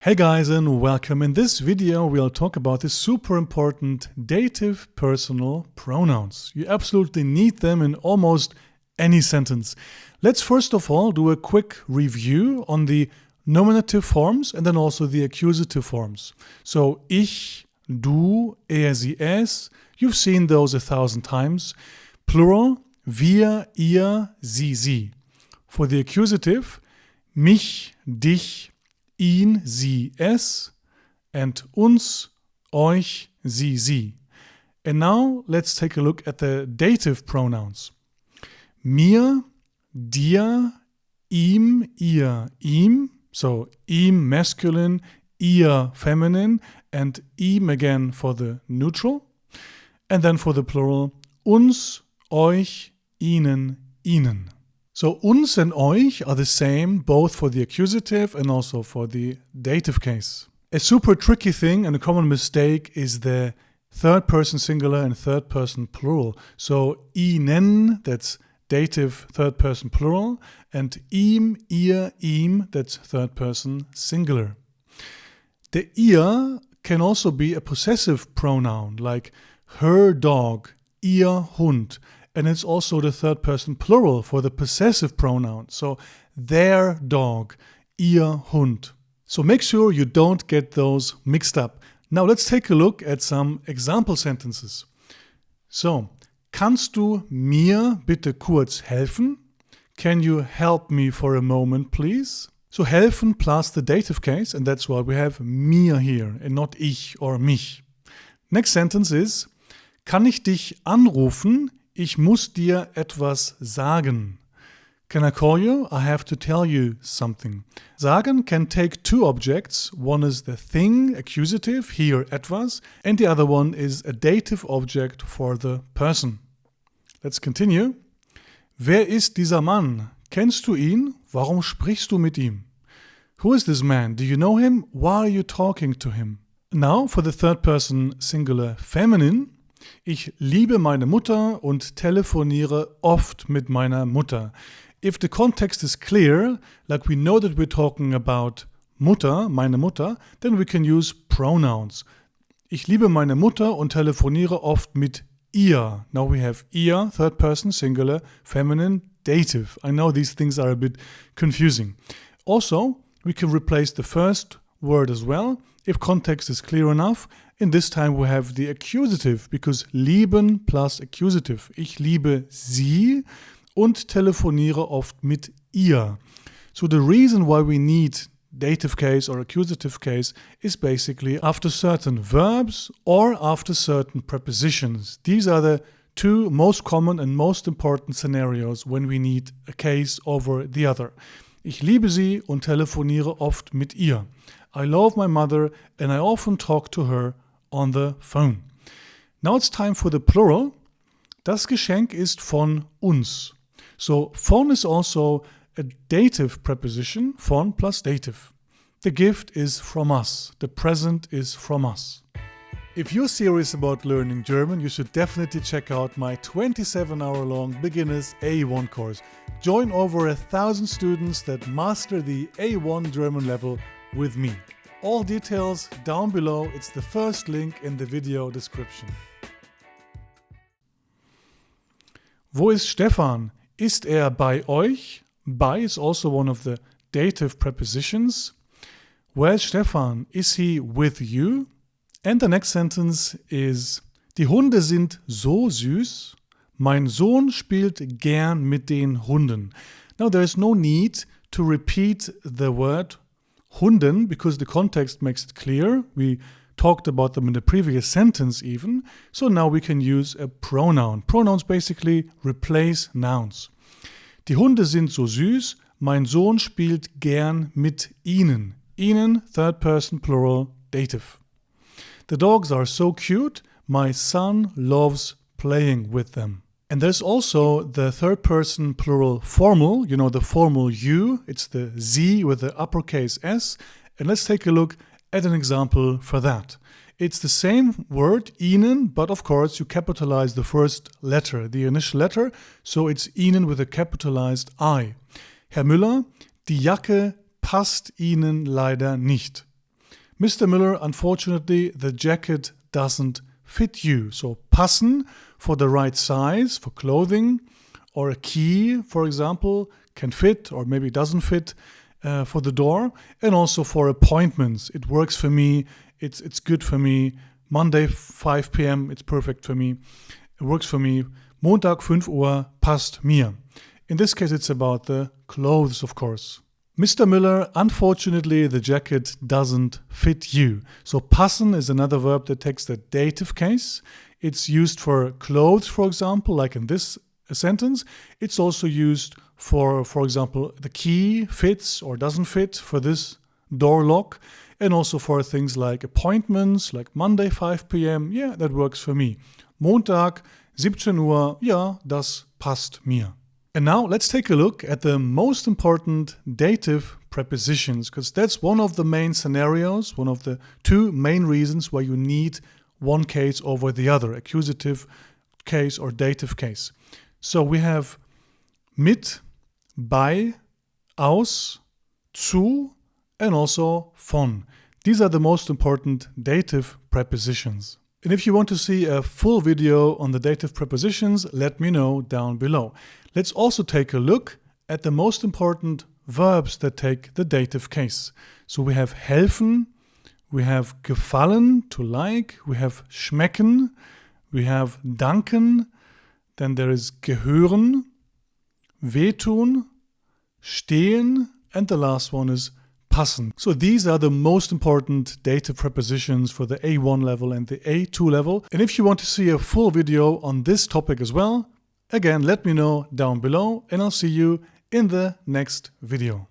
Hey guys and welcome. In this video we'll talk about the super important dative personal pronouns. You absolutely need them in almost any sentence. Let's first of all do a quick review on the nominative forms and then also the accusative forms. So ich, du, er, sie, es, you've seen those 1,000 times. Plural, wir, ihr, sie, sie. For the accusative, mich, dich, ihn, sie, es, and uns, euch, sie, sie. And now let's take a look at the dative pronouns. Mir, dir, ihm, ihr, ihm. So ihm masculine, ihr feminine, and ihm again for the neutral. And then for the plural, uns, euch, ihnen, ihnen. So uns and euch are the same both for the accusative and also for the dative case. A super tricky thing and a common mistake is the third person singular and third person plural. So ihnen, that's dative third person plural, and ihm, ihr, ihm, that's third person singular. The ihr can also be a possessive pronoun like her dog, ihr Hund. And it's also the third person plural for the possessive pronoun. So their dog, ihr Hund. So make sure you don't get those mixed up. Now let's take a look at some example sentences. So, kannst du mir bitte kurz helfen? Can you help me for a moment, please? So helfen plus the dative case, and that's why we have mir here and not ich or mich. Next sentence is, kann ich dich anrufen? Ich muss dir etwas sagen. Can I call you? I have to tell you something. Sagen can take two objects. One is the thing, accusative, hier etwas, and the other one is a dative object for the person. Let's continue. Wer ist dieser Mann? Kennst du ihn? Warum sprichst du mit ihm? Who is this man? Do you know him? Why are you talking to him? Now for the third person singular feminine. Ich liebe meine Mutter und telefoniere oft mit meiner Mutter. If the context is clear, like we know that we're talking about Mutter, meine Mutter, then we can use pronouns. Ich liebe meine Mutter und telefoniere oft mit ihr. Now we have ihr, third person, singular, feminine, dative. I know these things are a bit confusing. Also, we can replace the first word as well, if context is clear enough. In this time we have the accusative, because lieben plus accusative. Ich liebe sie und telefoniere oft mit ihr. So the reason why we need dative case or accusative case is basically after certain verbs or after certain prepositions. These are the two most common and most important scenarios when we need a case over the other. Ich liebe sie und telefoniere oft mit ihr. I love my mother and I often talk to her on the phone. Now it's time for the plural. Das Geschenk ist von uns. So von is also a dative preposition, von plus dative. The gift is from us. The present is from us. If you're serious about learning German, you should definitely check out my 27-hour-long beginners A1 course. Join over 1,000 students that master the A1 German level with me. All details down below. It's the first link in the video description. Wo ist Stefan? Ist bei euch? Bei is also one of the dative prepositions. Where's Stefan? Is he with you? And the next sentence is, die Hunde sind so süß. Mein Sohn spielt gern mit den Hunden. Now there is no need to repeat the word Hunden, because the context makes it clear. We talked about them in the previous sentence even. So now we can use a pronoun. Pronouns basically replace nouns. Die Hunde sind so süß. Mein Sohn spielt gern mit ihnen. Ihnen, third person plural, dative. The dogs are so cute. My son loves playing with them. And there's also the third person plural formal, you know, the formal you. It's the sie with the uppercase S. And let's take a look at an example for that. It's the same word, ihnen, but of course you capitalize the first letter, the initial letter. So it's ihnen with a capitalized I. Herr Müller, die Jacke passt Ihnen leider nicht. Mr. Müller, unfortunately, the jacket doesn't fit you. So passen for the right size for clothing, or a key, for example, can fit or maybe doesn't fit for the door, and also for appointments. It works for me. It's good for me. Monday 5 p.m. It's perfect for me. It works for me. Montag 5 Uhr passt mir. In this case, it's about the clothes, of course. Mr. Müller, unfortunately, the jacket doesn't fit you. So passen is another verb that takes the dative case. It's used for clothes, for example, like in this sentence. It's also used for example, the key fits or doesn't fit for this door lock, and also for things like appointments, like Monday 5 p.m. Yeah, that works for me. Montag 17 Uhr, ja, das passt mir. And now let's take a look at the most important dative prepositions, because that's one of the main scenarios, one of the two main reasons why you need one case over the other, accusative case or dative case. So we have mit, bei, aus, zu, and also von. These are the most important dative prepositions. And if you want to see a full video on the dative prepositions, let me know down below. Let's also take a look at the most important verbs that take the dative case. So we have helfen, we have gefallen, to like, we have schmecken, we have danken, then there is gehören, wehtun, stehen, and the last one is passen. So these are the most important dative prepositions for the A1 level and the A2 level. And if you want to see a full video on this topic as well, again, let me know down below, and I'll see you in the next video.